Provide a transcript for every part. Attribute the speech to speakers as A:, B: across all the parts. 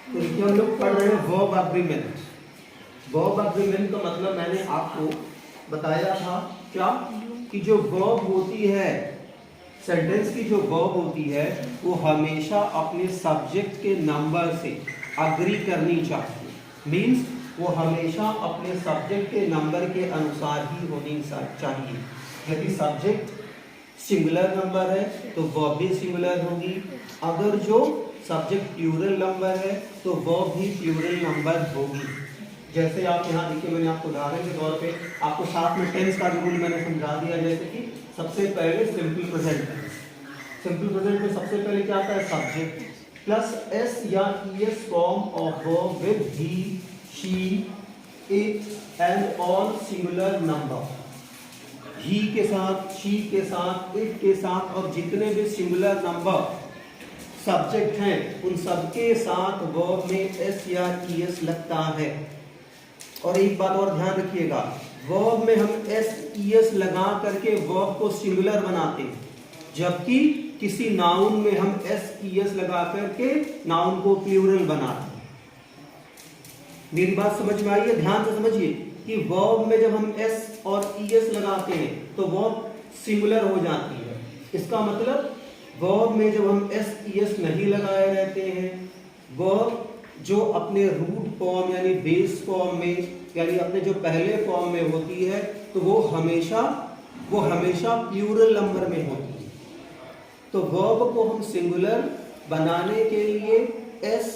A: तो देखिए हम लोग पढ़ रहे हैं वर्ब एग्रीमेंट। वर्ब एग्रीमेंट का मतलब मैंने आपको बताया था क्या कि जो वर्ब होती है, सेंटेंस की जो वर्ब होती है वो हमेशा अपने सब्जेक्ट के नंबर से अग्री करनी चाहिए। मीन्स वो हमेशा अपने सब्जेक्ट के नंबर के अनुसार ही होनी चाहिए। यदि सब्जेक्ट सिंगुलर नंबर है तो वर्ब भी सिंगुलर होगी। अगर जो सब्जेक्ट प्लूरल नंबर है तो वर्ब भी प्लूरल नंबर होगी। जैसे आप यहाँ देखिए, मैंने आपको उदाहरण के तौर पे आपको साथ में टेंस का रूल मैंने समझा दिया। जैसे कि सबसे पहले simple present tense, simple present में सबसे पहले क्या आता है, सब्जेक्ट प्लस एस या ES form of verb with he, she, it and all singular number. He के साथ, शी के साथ, इट के साथ और जितने भी सिंगुलर नंबर सब्जेक्ट हैं उन सबके साथ वर्ब में एस या ईएस लगता है। और एक बात और ध्यान रखिएगा, वर्ब में हम एस ईएस लगा करके वर्ब को सिंगुलर बनाते हैं, जबकि किसी नाउन में हम एस ईएस लगा करके नाउन को प्लूरल बनाते हैं। मेरी बात समझ में आई है? ध्यान से समझिए कि वर्ब में जब हम एस और ईएस लगाते हैं तो वर्ब सिंगुलर हो जाती है। इसका मतलब वर्ब में जब हम एस ईएस नहीं लगाए रहते हैं, वर्ब जो अपने रूट फॉर्म यानी बेस फॉर्म में यानी अपने जो पहले फॉर्म में होती है तो वो हमेशा प्लूरल नंबर में होती है। तो वर्ब को हम सिंगुलर बनाने के लिए एस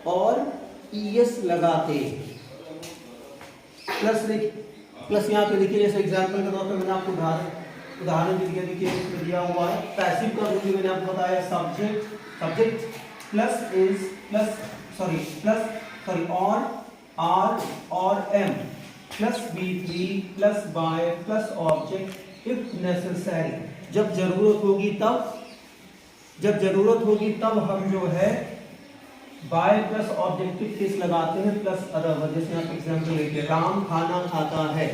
A: और ईएस लगाते हैं। प्लस यहाँ पे देखिए, जैसे एग्जाम्पल के तौर पे मैंने आपको उदाहरण दिया, देखिए इसमें दिया हुआ है पैसिव का रूल मैंने आपको बताया, subject plus is plus are और एम प्लस बी3 plus by plus object if necessary. जब जरूरत होगी तब हम जो है बाय प्लस ऑब्जेक्टिव केस लगाते हैं प्लस अदर। जैसे आप एग्जांपल लेते हैं, राम खाना खाता है,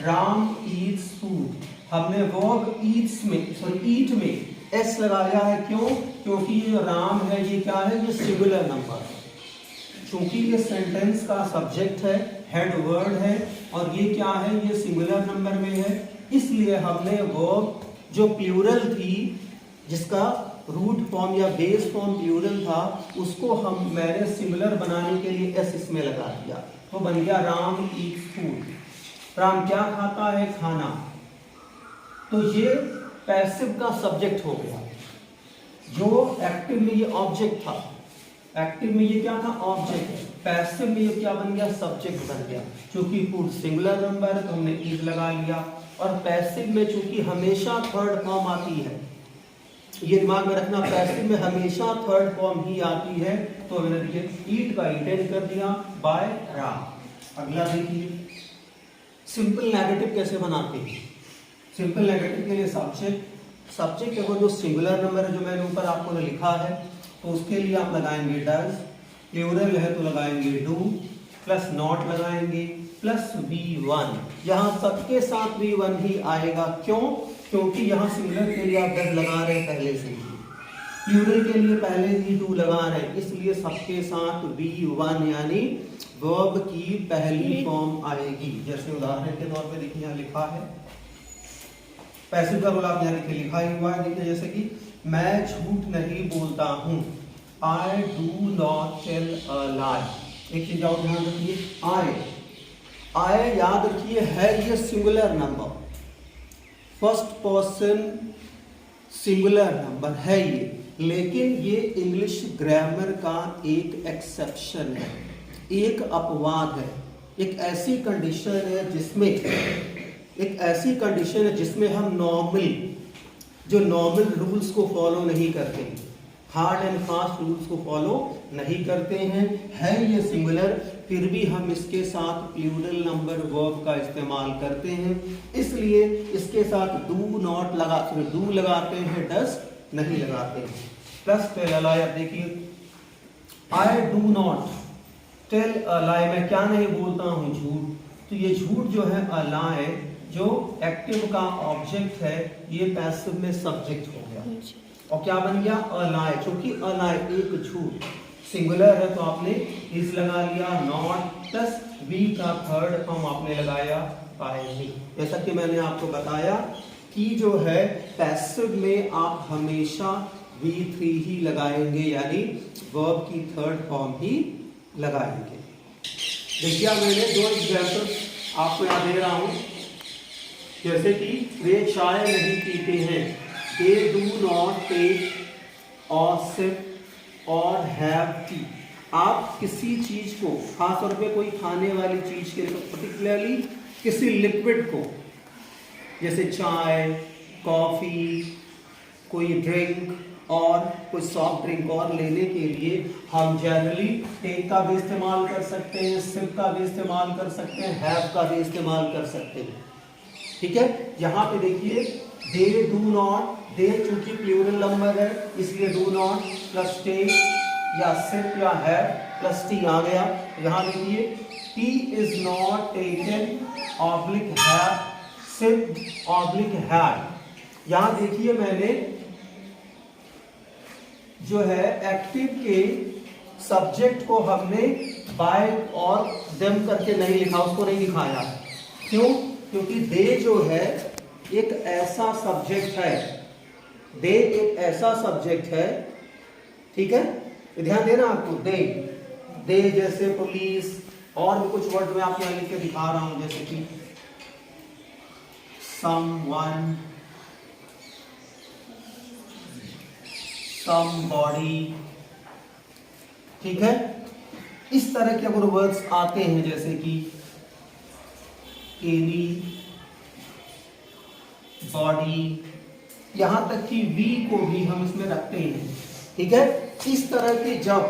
A: राम ईट्स फूड। हमने वर्ब ईट में एस लगाया है, क्यों? क्योंकि ये राम है, ये क्या है, ये सिंगुलर नंबर है। चूंकि ये सेंटेंस का सब्जेक्ट है, हेड वर्ड है और ये क्या है, ये सिंगुलर नंबर में है, इसलिए हमने वर्ब जो प्लूरल थी, जिसका रूट फॉर्म या बेस फॉर्म प्लूरल था, उसको मैंने सिंगुलर बनाने के लिए एस इसमें लगा दिया, तो बन गया राम ईट्स फूड। राम क्या खाता है, खाना। तो ये पैसिव का सब्जेक्ट हो गया, जो एक्टिव में ये ऑब्जेक्ट था। एक्टिव में ये क्या था, ऑब्जेक्ट। पैसिव में ये क्या बन गया, सब्जेक्ट बन गया। चूंकि फूड सिंगुलर नंबर है तो हमने इज लगा लिया। और पैसिव में चूंकि हमेशा थर्ड फॉर्म आती है, ये दिमाग में रखना, पैसिव में हमेशा थर्ड फॉर्म ही आती है, तो मैंने देखिए ईट का इंटेंड कर दिया बाय राम। अगला देखिए सिंपल नेगेटिव कैसे बनाते हैं। सिंपल नेगेटिव के लिए सब्जेक्ट अगर जो सिंगुलर नंबर है, जो मैंने ऊपर आपको लिखा है, तो उसके लिए आप लगाएंगे डज, प्लूरल है तो लगाएंगे डू, प्लस नॉट लगाएंगे, प्लस V1। यहाँ सबके साथ V1 ही आएगा, क्यों? क्योंकि यहाँ सिंगुलर के लिए आप डज लगा रहे हैं पहले से ही, प्लूरल के लिए पहले ही डू लगा रहे हैं, इसलिए सबके साथ V1 यानी वर्ब की पहली फॉर्म आएगी। जैसे उदाहरण के तौर पे देखिए यहाँ लिखा है, पैसिव का रूल आप यहाँ लिखा ही हुआ है। देखिए जैसे कि मैं झूठ नहीं बोलता हूँ, I do not tell a lie. एक चीज और ध्यान रखिए, आई याद रखिए है ये singular number, first person singular number है ये, लेकिन ये इंग्लिश ग्रामर का एक एक्सेप्शन है, एक अपवाद है। एक ऐसी कंडीशन है जिसमें हम नॉर्मल रूल्स को फॉलो नहीं करते, हार्ड एंड फास्ट रूल्स को फॉलो नहीं करते हैं। है ये सिंगुलर, फिर भी हम इसके साथ प्लूरल नंबर वर्ब का इस्तेमाल करते हैं, इसलिए इसके साथ डू लगाते हैं, डज नहीं लगाते हैं। प्लस टेल अ लाई, अब देखिए I do not tell a lie, मैं क्या नहीं बोलता हूँ, झूठ। तो ये झूठ जो है अ लाई, जो एक्टिव का ऑब्जेक्ट है, ये पैसिव में सब्जेक्ट हो गया और क्या बन गया, अ लाई। क्योंकि अ लाई एक झूठ, सिंगुलर है तो आपने इज लगा लिया, नॉट प्लस बी का थर्ड फॉर्म आपने लगाया पाएंगे। जैसा कि मैंने आपको बताया कि जो है पैसिव में आप हमेशा V3 ही लगाएंगे, यानी वर्ब की थर्ड फॉर्म ही लगाएंगे। देखिए मैंने दो एग्जाम्पल आपको यहाँ दे रहा हूं, जैसे कि वे चाय नहीं पीते हैं, दे डू नॉट टेक और सिप और हैव टी। आप किसी चीज को, खासतौर पे कोई खाने वाली चीज के लिए, पर्टिकुलरली किसी लिक्विड को, जैसे चाय, कॉफी, कोई ड्रिंक और कोई सॉफ्ट ड्रिंक और लेने के लिए हम जनरली टेक का भी इस्तेमाल कर सकते हैं, सिप का भी इस्तेमाल कर सकते हैं, हैव का भी इस्तेमाल कर सकते हैं। ठीक है, यहाँ पे देखिए दे डू नॉट, दे चूंकि प्लूरल नंबर है इसलिए डू नॉट प्लस टेक या सिप या हैव प्लस टी आ गया। यहाँ देखिए T is not taken oblique have, सिप ऑब्लिक हैव। यहाँ देखिए मैंने जो है एक्टिव के सब्जेक्ट को हमने बाय और देम करके नहीं लिखा, उसको नहीं दिखाया। क्यों? क्योंकि दे जो है एक ऐसा सब्जेक्ट है, दे एक ऐसा सब्जेक्ट है, ठीक है, ध्यान देना आपको। दे जैसे पुलिस और भी कुछ वर्ड मैं आपको यहाँ लिख के दिखा रहा हूं, जैसे कि someone, somebody, ठीक है। इस तरह के अगर वर्ड्स आते हैं जैसे कि एनी, बॉडी, यहां तक कि वी को भी हम इसमें रखते हैं, ठीक है। इस तरह के जब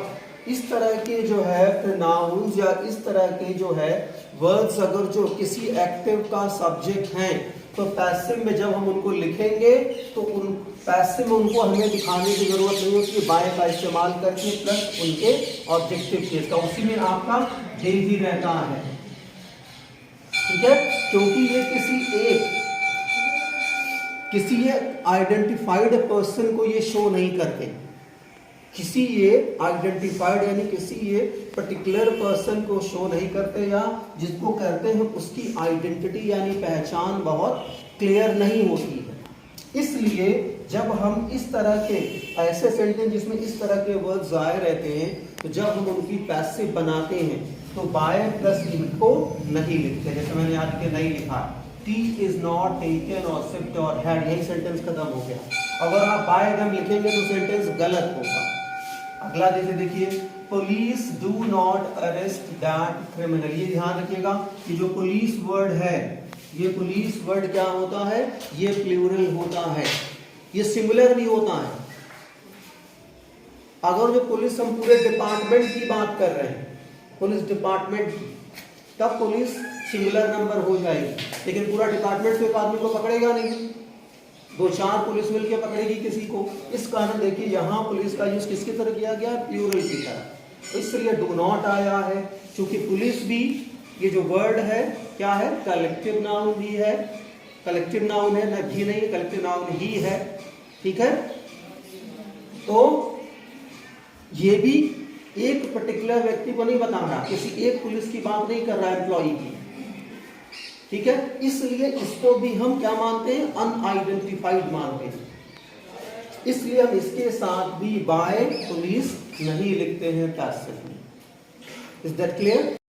A: इस तरह के जो है प्रोनाउंस या इस तरह के जो है वर्ड्स अगर जो किसी एक्टिव का सब्जेक्ट हैं तो पैसिव में जब हम उनको लिखेंगे तो उन पैसिव में उनको हमें दिखाने की जरूरत नहीं होती, बाय का इस्तेमाल करके प्लस उनके ऑब्जेक्टिव केस का, उसी में आपका दे ही रहता है, ठीक है। क्योंकि ये किसी आइडेंटिफाइड पर्सन को ये शो नहीं करते, किसी ये आइडेंटिफाइड यानी किसी ये पर्टिकुलर पर्सन को शो नहीं करते, या जिसको करते हैं उसकी आइडेंटिटी यानी पहचान बहुत क्लियर नहीं होती है। इसलिए जब हम इस तरह के ऐसे सेंटेंस जिसमें इस तरह के वर्ड्स आए रहते हैं तो जब हम उनकी पैसिव बनाते हैं तो बाय प्लस इनको नहीं लिखते, जैसे मैंने आज के नहीं लिखा, टी इज नॉट टेकन और सिप्ड और हैड, यही सेंटेंस खत्म हो गया। अगर आप बाय दम लिखेंगे तो सेंटेंस गलत होगा। अगला जैसे देखिए police do not arrest that criminal, ये ध्यान रखिएगा कि जो पुलिस वर्ड है, ये पुलिस वर्ड क्या होता है, ये प्लूरल होता है, ये सिंगुलर नहीं होता है। अगर जो पुलिस हम पूरे डिपार्टमेंट की बात कर रहे हैं, पुलिस डिपार्टमेंट की, तब पुलिस सिंगुलर नंबर हो जाएगी, लेकिन पूरा डिपार्टमेंट तो एक आदमी को पकड़ेगा नहीं, दो चार पुलिस मिलकर पकड़ेगी किसी को। इस कारण देखिए यहाँ पुलिस का यूज किसकी तरह किया गया, प्लूरल की तरह, इसलिए डू नॉट आया है। क्योंकि पुलिस भी ये जो वर्ड है क्या है, कलेक्टिव नाउन भी है, कलेक्टिव नाउन है, न भी नहीं, कलेक्टिव नाउन ही है, ठीक है। तो ये भी एक पर्टिकुलर व्यक्ति को नहीं बता रहा, किसी एक पुलिस की बात नहीं कर रहा है, एम्प्लॉई की, ठीक है। इसलिए इसको भी हम क्या मानते हैं, अनआइडेंटिफाइड मानते हैं, इसलिए हम इसके साथ भी बाय पुलिस नहीं लिखते हैं पैसिव में। Is that clear?